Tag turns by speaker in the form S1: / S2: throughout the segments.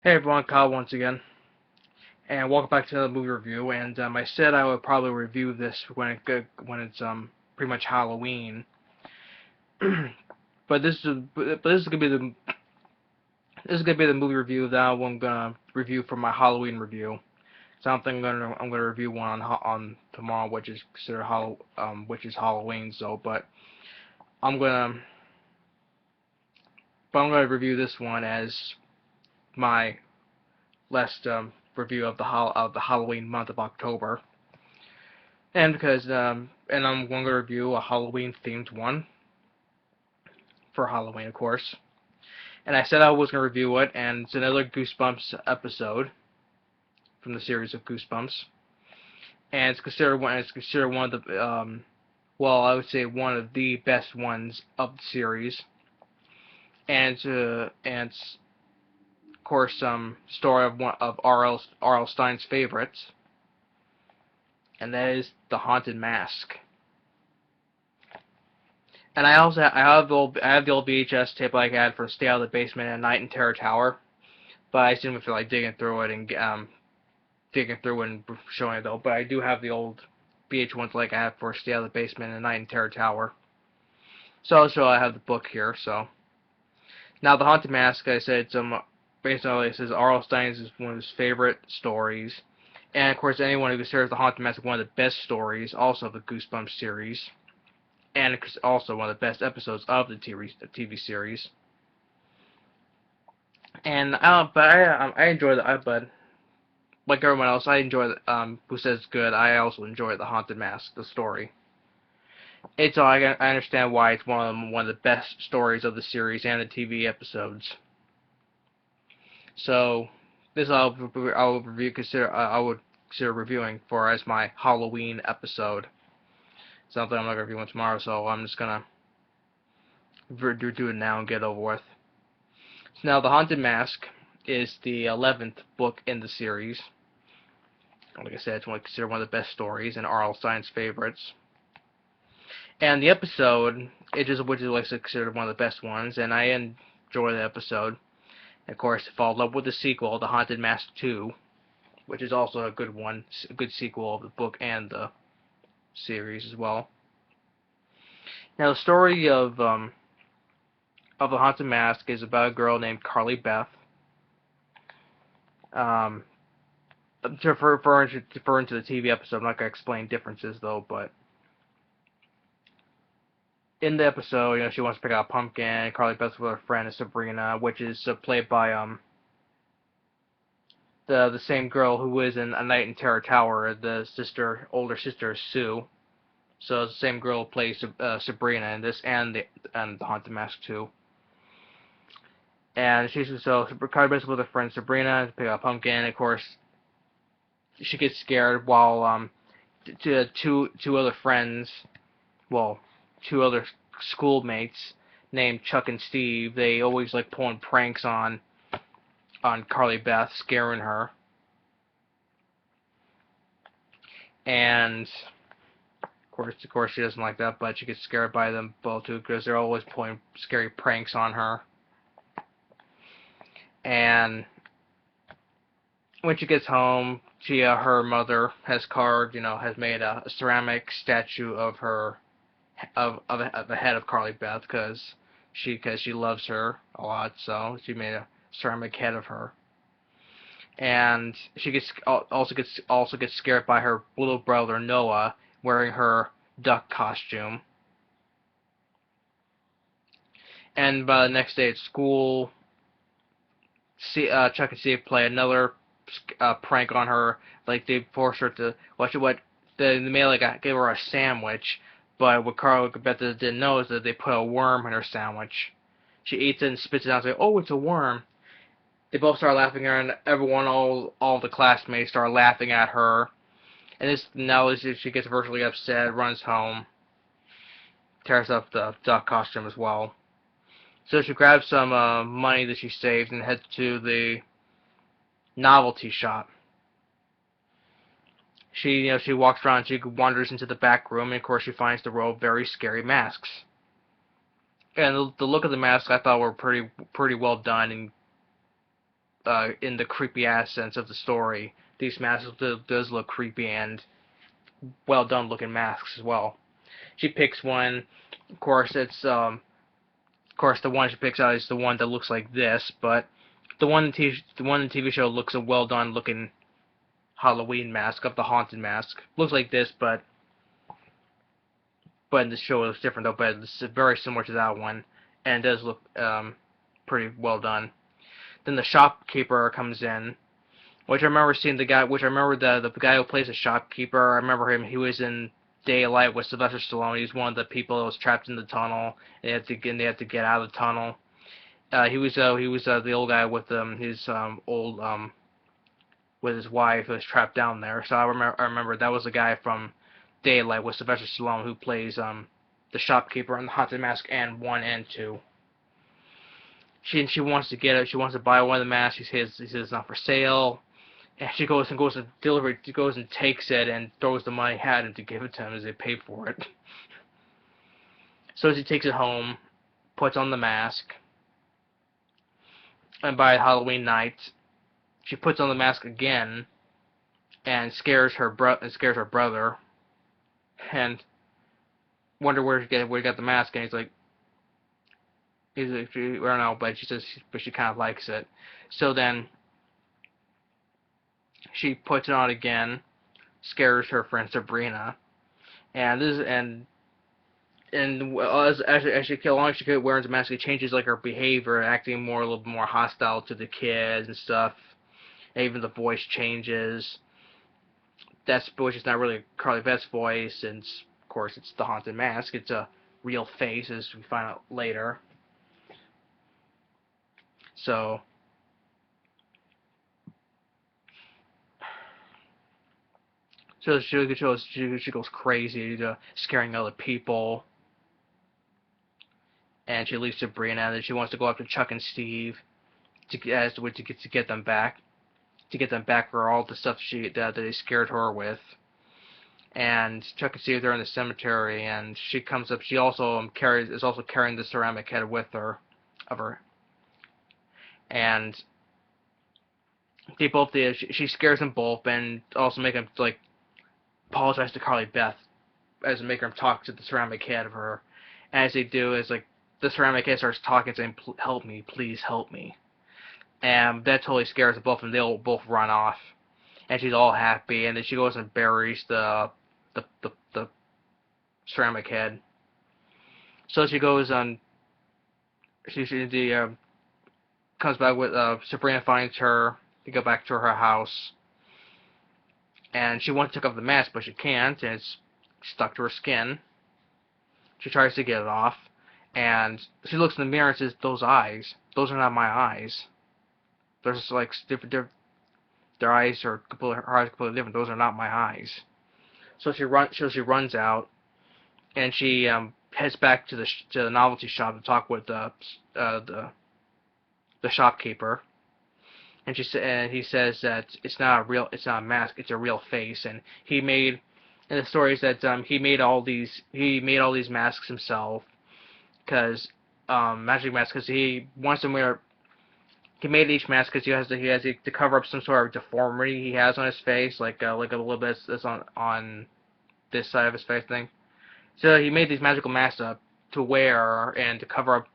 S1: Hey everyone, Kyle once again, and welcome back to another movie review. And I said I would probably review this when it's pretty much Halloween. But this is gonna be the movie review that I'm gonna review for my Halloween review. So I don't think I'm gonna review one on tomorrow, which is considered which is Halloween. I'm gonna I'm gonna review this one as my last review of the Halloween month of October. And I'm going to review a Halloween themed one for Halloween, of course. And I said I was going to review it, and it's another Goosebumps episode from the series of Goosebumps. And it's considered one of the well, I would say one of the best ones of the series. And it's of course story of one of R.L. Stein's favorites, and that is The Haunted Mask. And I have the old VHS tape like I had for Stay Out of the Basement at Night in Terror Tower, but I just didn't feel like digging through it and showing it though. But I do have the old VH1s like I have for Stay Out of the Basement at Night in Terror Tower. So I have the book here. So now The Haunted Mask, I said based on what it says, R.L. Stein's is one of his favorite stories, and of course anyone who considers The Haunted Mask one of the best stories, also of the Goosebumps series. And it's also one of the best episodes of the TV series. And I enjoy but like everyone else, I enjoy who says it's good. I also enjoy The Haunted Mask, the story. I understand why it's one of the best stories of the series and the TV episodes. So this I would consider reviewing for as my Halloween episode. Something I'm not gonna review tomorrow, so I'm just gonna do it now and get it over with. So now, The Haunted Mask is the 11th book in the series. Like I said, it's considered one of the best stories and R.L. Stein's favorites. And the episode, which is like considered one of the best ones, and I enjoy the episode. And of course, it followed up with the sequel, The Haunted Mask 2, which is also a good one, a good sequel of the book and the series as well. Now, the story of The Haunted Mask is about a girl named Carly Beth. Referring to the TV episode, I'm not going to explain differences though, but in the episode, she wants to pick out a pumpkin. Carly Beth's with her friend Sabrina, which is played by the same girl who is in A Night in Terror Tower. The older sister Sue. So it's the same girl who plays Sabrina in this and the Haunted Mask 2. And Carly Beth's with her friend Sabrina to pick out a pumpkin. And of course, she gets scared while two other friends, well, two other schoolmates named Chuck and Steve. They always like pulling pranks on Carly Beth, scaring her. And of course, she doesn't like that, but she gets scared by them both too because they're always pulling scary pranks on her. And when she gets home, her mother has has made a ceramic statue of her, of the head of Carly Beth because she loves her a lot. So she made a ceramic head of her. And she also gets scared by her little brother Noah wearing her duck costume. And by the next day at school, Chuck and Steve play another prank on her. Like they force her to they gave her a sandwich, but what Carl Beth didn't know is that they put a worm in her sandwich. She eats it and spits it out and says, "Oh, it's a worm." They both start laughing at her, and all the classmates start laughing at her. And now she gets virtually upset, runs home, tears up the duck costume as well. So she grabs some money that she saved and heads to the novelty shop. She walks around, she wanders into the back room, and of course she finds the row of very scary masks. And the look of the masks I thought were pretty well done, and in the creepy ass sense of the story. These masks does look creepy and well done looking masks as well. She picks one. Of course, of course the one she picks out is the one that looks like this, but the one in the TV show looks a well done looking Halloween mask of the haunted mask. Looks like this, but in the show it looks different though. But it's very similar to that one, and does look pretty well done. Then the shopkeeper comes in, which I remember seeing the guy. Which I remember the guy who plays the shopkeeper. I remember him. He was in Daylight with Sylvester Stallone. He's one of the people that was trapped in the tunnel. They had to get out of the tunnel. He was the old guy with his old with his wife who was trapped down there. So I remember that was the guy from Daylight with Sylvester Stallone who plays the shopkeeper in the Haunted Mask and 1 and 2. She wants to get it. She wants to buy one of the masks. He says it's not for sale. And she goes to deliver. She goes and takes it and throws the money at him to give it to him as they pay for it. So she takes it home, puts on the mask, and by Halloween night, she puts on the mask again and scares her brother, and wonder where he got the mask. And I don't know, but she says, but she kind of likes it. So then she puts it on again, scares her friend Sabrina, and as she along she wears the mask, it changes like her behavior, acting a little bit more hostile to the kids and stuff. And even the voice changes. Which is not really Carly Beth's voice, and of course it's the haunted mask. It's a real face, as we find out later. So she goes crazy, scaring other people, and she leaves Sabrina, and then she wants to go up to Chuck and Steve to get them back, for all the stuff that they scared her with. And Chuck and Steve are in the cemetery, and she comes up. She also is also carrying the ceramic head with her, and she scares them both, and also make them like apologize to Carly Beth, as make them talk to the ceramic head of her. And as they do, is like the ceramic head starts talking, saying, "Help me, please help me." And that totally scares them both, and they'll both run off. And she's all happy, and then she goes and buries the ceramic head. So she goes on. Comes back with Sabrina finds her. They go back to her house, and she wants to take off the mask, but she can't, and it's stuck to her skin. She tries to get it off, and she looks in the mirror and says, "Those eyes, those are not my eyes. They're just like different. Her eyes are completely different. Those are not my eyes." So she runs out, and she heads back to the novelty shop to talk with the shopkeeper. And he says that it's not a mask, it's a real face. And and the story is that he made all these masks himself, because magic masks, because he wants to wear. He made each mask because he has to cover up some sort of deformity he has on his face, like a little bit that's on this side of his face thing. So he made these magical masks up to wear and to cover up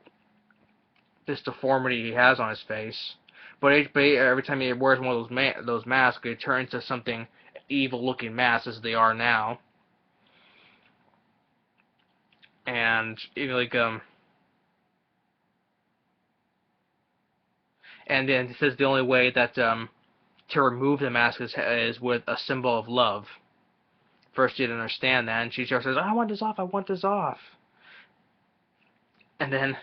S1: this deformity he has on his face. But every time he wears one of those masks, it turns into something evil-looking mask, as they are now. And and then it says the only way that to remove the mask is with a symbol of love. First, she didn't understand that, and she just says, "I want this off. I want this off." And then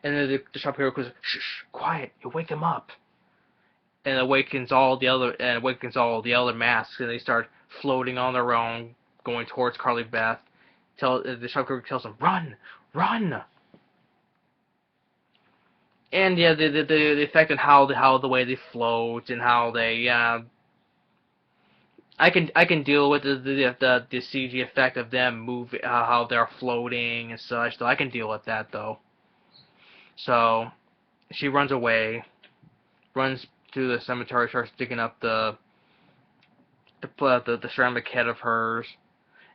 S1: the shopkeeper goes, "Shh, quiet! You wake them up." And awakens all the other masks, and they start floating on their own, going towards Carly Beth. The shopkeeper tells them, "Run, run!" And yeah, the effect on how the way they float and how they I can deal with the CG effect of them move, how they're floating and such. So I can deal with that though. So she runs away, runs to the cemetery, starts digging up the ceramic head of hers,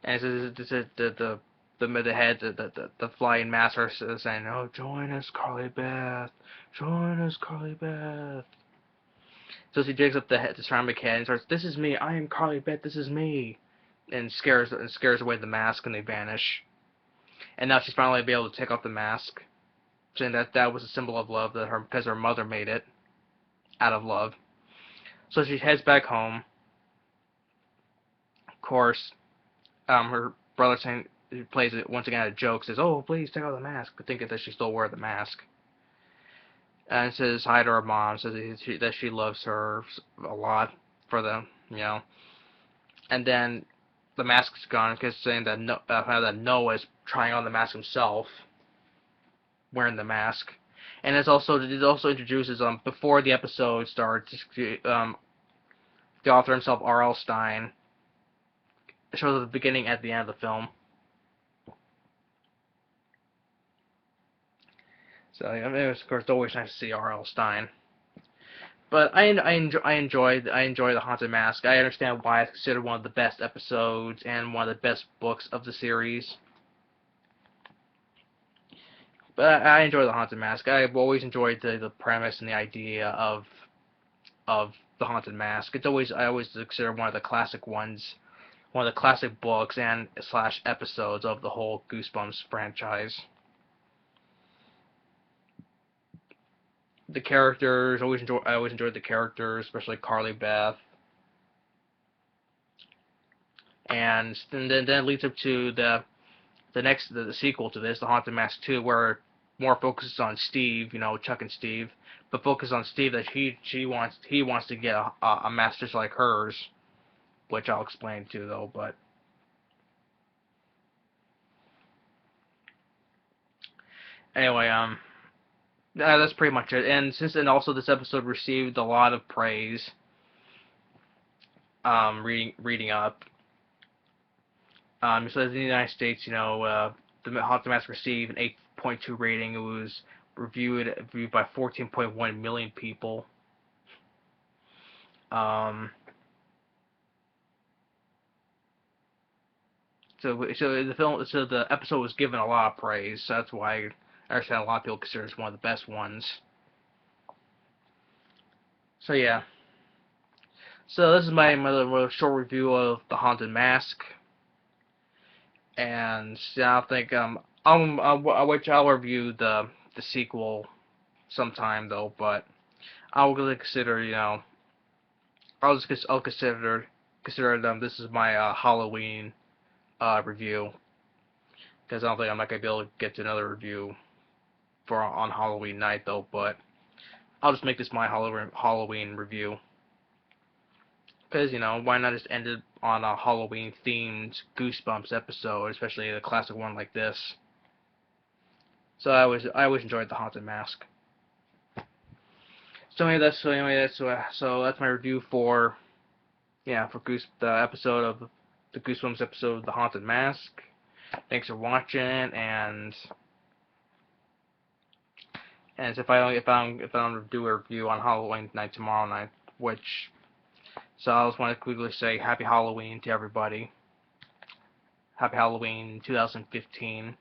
S1: and it's the head, the flying master is saying, "Oh, join us, Carly Beth, join us, Carly Beth." So she digs up the ceramic head and starts, "This is me. I am Carly Beth. This is me," and scares away the mask, and they vanish. And now she's finally able to take off the mask, saying that was a symbol of love, because her mother made it out of love. So she heads back home. Of course, her brother plays it once again a joke, says, "Oh, please take off the mask," but thinking that she still wear the mask. And says hi to her mom, says that she loves her a lot for them, And then the mask's gone, because saying that that Noah is trying on the mask himself, wearing the mask. And it also introduces before the episode starts, the author himself, R.L. Stine. It shows at the beginning, at the end of the film. So yeah, of course, it's always nice to see R.L. Stine. But I enjoy the Haunted Mask. I understand why it's considered one of the best episodes and one of the best books of the series. But I enjoy the Haunted Mask. I've always enjoyed the premise and the idea of the Haunted Mask. I always consider one of the classic ones, one of the classic books and / episodes of the whole Goosebumps franchise. The characters, I always enjoyed the characters, especially Carly Beth. And then it leads up to the sequel to this, the Haunted Mask 2, where it more focuses on Steve, Chuck and Steve, but focus on Steve that he wants to get a mask just like hers, which I'll explain too though. But anyway, that's pretty much it. And also this episode received a lot of praise. Reading up. So in the United States, the Haunted Mask received an 8.2 rating. It was reviewed by 14.1 million people. So the episode was given a lot of praise. So that's why I understand a lot of people consider it one of the best ones. So yeah. So this is my little short review of the Haunted Mask. And yeah, I think I'll review the sequel sometime though, but I'll really consider I'll consider them. This is my Halloween review, because I don't think I'm not gonna be able to get to another review on Halloween night though. But I'll just make this my Halloween review, because why not just end it on a Halloween themed Goosebumps episode, especially a classic one like this. So I always enjoyed the Haunted Mask. So that's my review for the episode of the Goosebumps episode of the Haunted Mask. Thanks for watching, and if I don't do a review on Halloween night tomorrow night, so I just want to quickly say Happy Halloween to everybody. Happy Halloween 2015.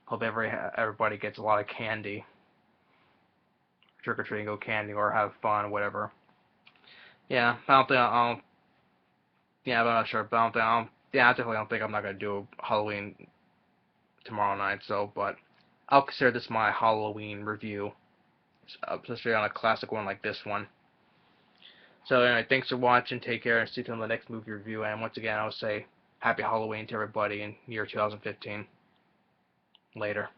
S1: Hope everybody gets a lot of candy. Trick or treating, go candy, or have fun, whatever. Yeah, I don't think yeah, but I'm not sure. But I definitely don't think I'm not gonna do Halloween tomorrow night. So, but I'll consider this my Halloween review, especially on a classic one like this one. So anyway, thanks for watching. Take care, and see you on the next movie review. And once again, I'll say Happy Halloween to everybody in year 2015. Later.